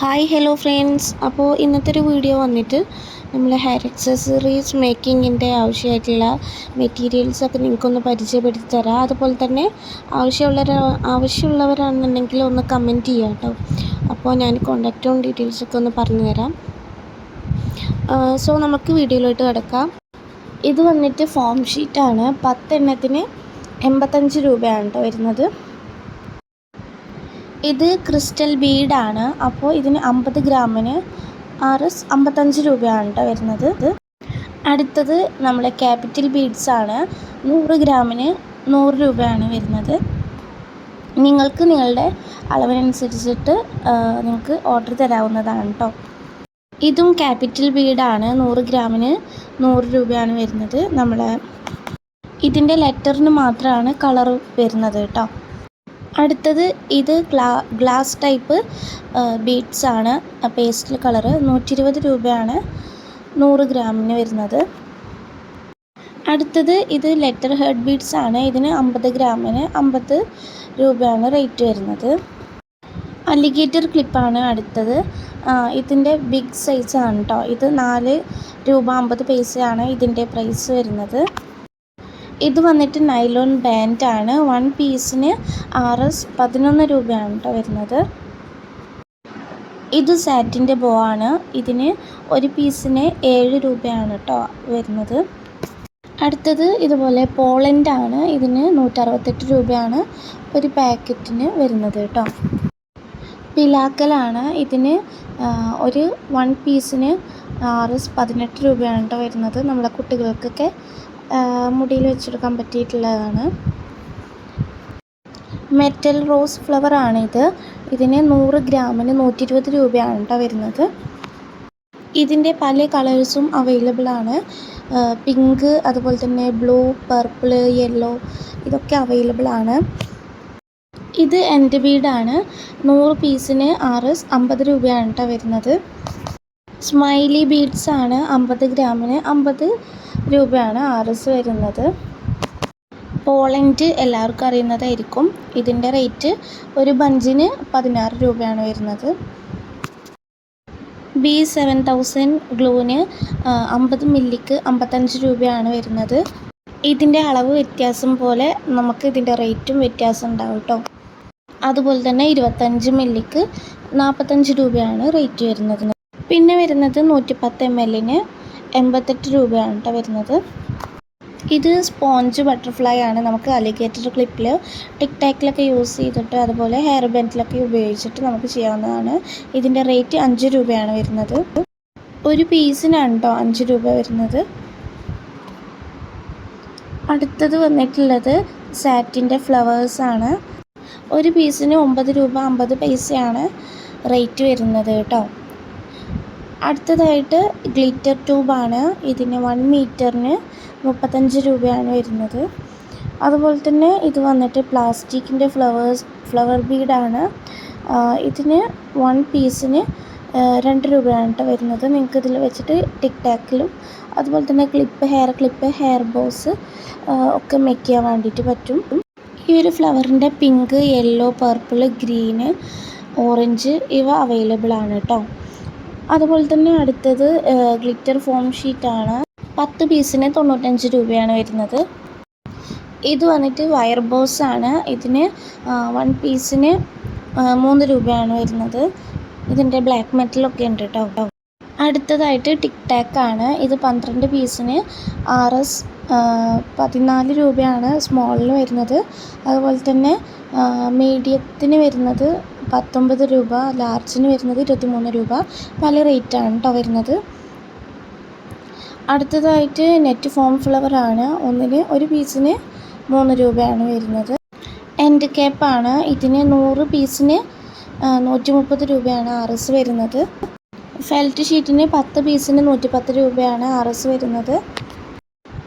Hi hello friends. അപ്പോൾ ഇന്നത്തെ ഒരു വീഡിയോ വന്നിട്ട് നമ്മൾ ഹെയർ അക്സസറീസ് മേക്കിങ്ങിൻ്റെ ആവശ്യമായിട്ടുള്ള മെറ്റീരിയൽസൊക്കെ നിങ്ങൾക്കൊന്ന് പരിചയപ്പെടുത്തി തരാം. അതുപോലെ തന്നെ ആവശ്യമുള്ളവരാണെന്നുണ്ടെങ്കിൽ ഒന്ന് കമൻറ്റ് ചെയ്യാം കേട്ടോ. അപ്പോൾ ഞാൻ കോൺടാക്റ്റും ഡീറ്റെയിൽസൊക്കെ ഒന്ന് പറഞ്ഞു തരാം. സോ നമുക്ക് വീഡിയോയിലോട്ട് കിടക്കാം. ഇത് വന്നിട്ട് ഫോം ഷീറ്റാണ്. 10 എണ്ണത്തിന് 85 രൂപയാണ് കേട്ടോ വരുന്നത്. ഇത് ക്രിസ്റ്റൽ ബീഡാണ്. അപ്പോൾ ഇതിന് 50 ഗ്രാമിന് Rs 55 രൂപയാണ് കേട്ടോ വരുന്നത്. അടുത്തത് നമ്മളെ ക്യാപിറ്റൽ ബീഡ്സാണ്. 100 ഗ്രാമിന് 100 രൂപയാണ് വരുന്നത്. നിങ്ങൾക്ക് നിങ്ങളുടെ അളവിനനുസരിച്ചിട്ട് നിങ്ങൾക്ക് ഓർഡർ തരാവുന്നതാണ് കേട്ടോ. ഇതും ക്യാപിറ്റൽ ബീഡാണ്. 100 ഗ്രാമിന് 100 രൂപയാണ് വരുന്നത്. ഇതിൻ്റെ ലെറ്ററിന് മാത്രമാണ് കളർ വരുന്നത് കേട്ടോ. അടുത്തത് ഇത് ഗ്ലാസ് ടൈപ്പ് ബീഡ്സ് ആണ്. പേസ്റ്റൽ കളറ് 120 രൂപയാണ് 100 ഗ്രാമിന് വരുന്നത്. അടുത്തത് ഇത് ലെറ്റർ ഹെഡ് ബീഡ്സ് ആണ്. ഇതിന് 50 ഗ്രാമിന് 50 രൂപയാണ് റേറ്റ് വരുന്നത്. അലിഗേറ്റർ ക്ലിപ്പാണ് അടുത്തത്. ഇതിൻ്റെ ബിഗ് സൈസാണ് കേട്ടോ. ഇത് 4 രൂപ 50 പൈസയാണ് ഇതിൻ്റെ പ്രൈസ് വരുന്നത്. ഇത് വന്നിട്ട് നൈലോൺ ബാൻഡാണ്. 1 പീസിന് Rs 11 രൂപയാണ് കേട്ടോ വരുന്നത്. ഇത് സാറ്റിൻ്റെ ബോ ആണ്. ഇതിന് 1 പീസിന് 7 രൂപയാണ് കേട്ടോ വരുന്നത്. അടുത്തത് ഇതുപോലെ പോളണ്ടാണ്. ഇതിന് 168 രൂപയാണ് ഒരു പാക്കറ്റിന് വരുന്നത് കേട്ടോ. പിലാക്കലാണ്. ഇതിന് ഒരു 1 പീസിന് Rs 18 രൂപയാണ് കേട്ടോ വരുന്നത്. നമ്മളെ കുട്ടികൾക്കൊക്കെ മുടിയിൽ വെച്ചെടുക്കാൻ പറ്റിയിട്ടുള്ളതാണ്. മെറ്റൽ റോസ് ഫ്ലവർ ആണിത്. ഇതിന് 100 ഗ്രാമിന് 120 രൂപയാണ് കേട്ടോ വരുന്നത്. ഇതിൻ്റെ പല കളേഴ്സും അവൈലബിൾ ആണ്. പിങ്ക്, അതുപോലെ തന്നെ ബ്ലൂ, പർപ്പിൾ, യെല്ലോ ഇതൊക്കെ അവൈലബിൾ ആണ്. ഇത് എൻഡ് ബീഡാണ്. 100 പീസിന് Rs 50 രൂപയാണ് കേട്ടോ വരുന്നത്. സ്മൈലി ബീഡ്സ് ആണ്. 50 ഗ്രാമിന് 50 രൂപയാണ് Rs വരുന്നത്. പോളണ്ട് എല്ലാവർക്കും അറിയുന്നതായിരിക്കും. ഇതിൻ്റെ റേറ്റ് ഒരു ബഞ്ചിന് 16 രൂപയാണ് വരുന്നത്. B7000 ഗ്ലൂവിന് 50 മില്ലിക്ക് 55 രൂപയാണ് വരുന്നത്. ഇതിൻ്റെ അളവ് വ്യത്യാസം പോലെ നമുക്ക് ഇതിൻ്റെ റേറ്റും വ്യത്യാസം ഉണ്ടാവും കേട്ടോ. അതുപോലെ തന്നെ 25 മില്ലിക്ക് 45 രൂപയാണ് റേറ്റ് വരുന്നത്. പിന്നെ വരുന്നത് 110 ml 88 രൂപയാണ് കേട്ടോ വരുന്നത്. ഇത് സ്പോഞ്ച് ബട്ടർഫ്ലൈ ആണ്. നമുക്ക് അലിഗേറ്റർ ക്ലിപ്പിൽ ടിക് ടാക്കിലൊക്കെ യൂസ് ചെയ്തിട്ട് അതുപോലെ ഹെയർ ബാൻഡിലൊക്കെ ഉപയോഗിച്ചിട്ട് നമുക്ക് ചെയ്യാവുന്നതാണ്. ഇതിൻ്റെ റേറ്റ് 5 രൂപയാണ് വരുന്നത്. ഒരു പീസിനാണ് കേട്ടോ 5 രൂപ വരുന്നത്. അടുത്തത് വന്നിട്ടുള്ളത് സാറ്റിൻ്റെ ഫ്ലവേഴ്സാണ്. ഒരു പീസിന് 9 രൂപ 50 പൈസയാണ് റേറ്റ് വരുന്നത് കേട്ടോ. അടുത്തതായിട്ട് ഗ്ലിറ്റർ ട്യൂബാണ്. ഇതിന് 1 മീറ്ററിന് 35 രൂപയാണ് വരുന്നത്. അതുപോലെ തന്നെ ഇത് വന്നിട്ട് പ്ലാസ്റ്റിക്കിൻ്റെ ഫ്ലവർ ബീഡാണ്. ഇതിന് 1 പീസിന് 2 രൂപയാണ് കേട്ടോ വരുന്നത്. നിങ്ങൾക്ക് ഇതിൽ വെച്ചിട്ട് ടിക് ടാക്കിലും അതുപോലെ തന്നെ ഹെയർ ക്ലിപ്പ്, ഹെയർ ബോസ് ഒക്കെ മേക്ക് ചെയ്യാൻ വേണ്ടിയിട്ട് പറ്റും. ഈ ഒരു ഫ്ലവറിൻ്റെ pink, yellow, purple, green, orange ഇവ അവൈലബിൾ ആണ് കേട്ടോ. അതുപോലെ തന്നെ അടുത്തത് ഗ്ലിറ്റർ ഫോം ഷീറ്റാണ്. 10 പീസിന് 95 രൂപയാണ് വരുന്നത്. ഇത് വന്നിട്ട് വയർ ബോസ് ആണ്. ഇതിന് 1 പീസിന് 3 രൂപയാണ് വരുന്നത്. ഇതിൻ്റെ ബ്ലാക്ക് മെറ്റലൊക്കെ ഉണ്ട് കേട്ടോ. അടുത്തതായിട്ട് ടിക് ടാക്കാണ്. ഇത് 12 പീസിന് Rs 14 രൂപയാണ് സ്മോളിന് വരുന്നത്. അതുപോലെ തന്നെ മീഡിയത്തിന് വരുന്നത് 19 രൂപ, ലാർജിന് വരുന്നത് 23 രൂപ. പല റേറ്റാണ് കേട്ടോ വരുന്നത്. അടുത്തതായിട്ട് നെറ്റ് ഫോം ഫ്ലവർ ആണ്. ഒന്നിന് 1 പീസിന് 3 രൂപയാണ് വരുന്നത്. എൻഡ് ക്യാപ്പാണ്. ഇതിന് 100 പീസിന് 130 രൂപയാണ് Rs വരുന്നത്. ഫെൽറ്റ് ഷീറ്റിന് 10 പീസിന് 110 രൂപയാണ് Rs വരുന്നത്.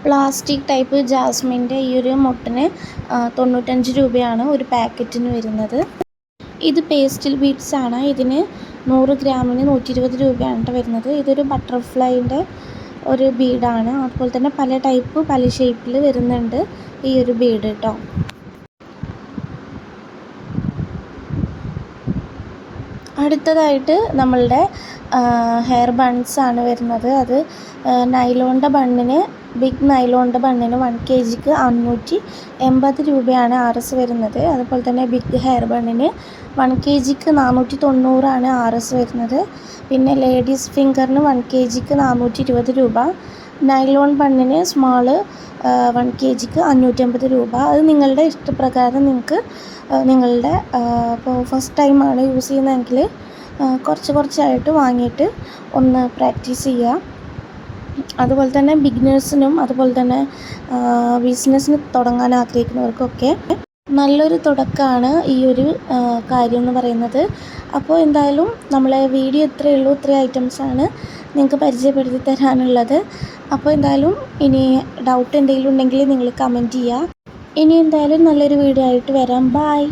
പ്ലാസ്റ്റിക് ടൈപ്പ് ജാസ്മിൻ്റെ ഈ ഒരു മുട്ടിന് 95 രൂപയാണ് ഒരു പാക്കറ്റിന് വരുന്നത്. ഇത് പേസ്റ്റൽ ബീഡ്സ് ആണ്. ഇതിന് 100 ഗ്രാമിന് 120 രൂപയാണ് വരുന്നത്. ഇതൊരു ബട്ടർഫ്ലൈൻ്റെ ഒരു ബീഡാണ്. അതുപോലെ തന്നെ പല ടൈപ്പ് പല ഷേപ്പിൽ വരുന്നുണ്ട് ഈ ഒരു ബീഡ് കേട്ടോ. അടുത്തതായിട്ട് നമ്മളുടെ ഹെയർ ബൺസാണ് വരുന്നത്. അത് നൈലോണിൻ്റെ ബണ്ണിന് ബിഗ് നൈലോണിൻ്റെ ബണ്ണിന് 1 kgക്ക് 580 രൂപയാണ് RS വരുന്നത്. അതുപോലെ തന്നെ ബിഗ് ഹെയർ ബണ്ണിന് 1 kgക്ക് 490 RS വരുന്നത്. പിന്നെ ലേഡീസ് ഫിംഗറിന് 1 kgക്ക് 420 രൂപ. നൈലോൺ ബണ്ണിന് സ്മാള് 1 kgക്ക് 550 രൂപ. അത് നിങ്ങളുടെ ഇഷ്ടപ്രകാരം നിങ്ങൾക്ക് നിങ്ങളുടെ ഇപ്പോൾ ഫസ്റ്റ് ടൈമാണ് യൂസ് ചെയ്യുന്നതെങ്കിൽ കുറച്ചായിട്ട് വാങ്ങിയിട്ട് ഒന്ന് പ്രാക്ടീസ് ചെയ്യുക. അതുപോലെ തന്നെ ബിഗിനേഴ്സിനും അതുപോലെ തന്നെ ബിസിനസ്സിന് തുടങ്ങാൻ ആഗ്രഹിക്കുന്നവർക്കൊക്കെ നല്ലൊരു തുടക്കമാണ് ഈ ഒരു കാര്യം എന്ന് പറയുന്നത്. അപ്പോൾ എന്തായാലും നമ്മളെ വീഡിയോ ഇത്രയേ ഉള്ളൂ. ഇത്രയും ഐറ്റംസാണ് നിങ്ങൾക്ക് പരിചയപ്പെടുത്തി തരാനുള്ളത്. അപ്പോൾ എന്തായാലും ഇനി ഡൗട്ട് എന്തെങ്കിലും ഉണ്ടെങ്കിൽ നിങ്ങൾ കമൻറ്റ് ചെയ്യുക. ഇനി എന്തായാലും നല്ലൊരു വീഡിയോ ആയിട്ട് വരാം. ബൈ.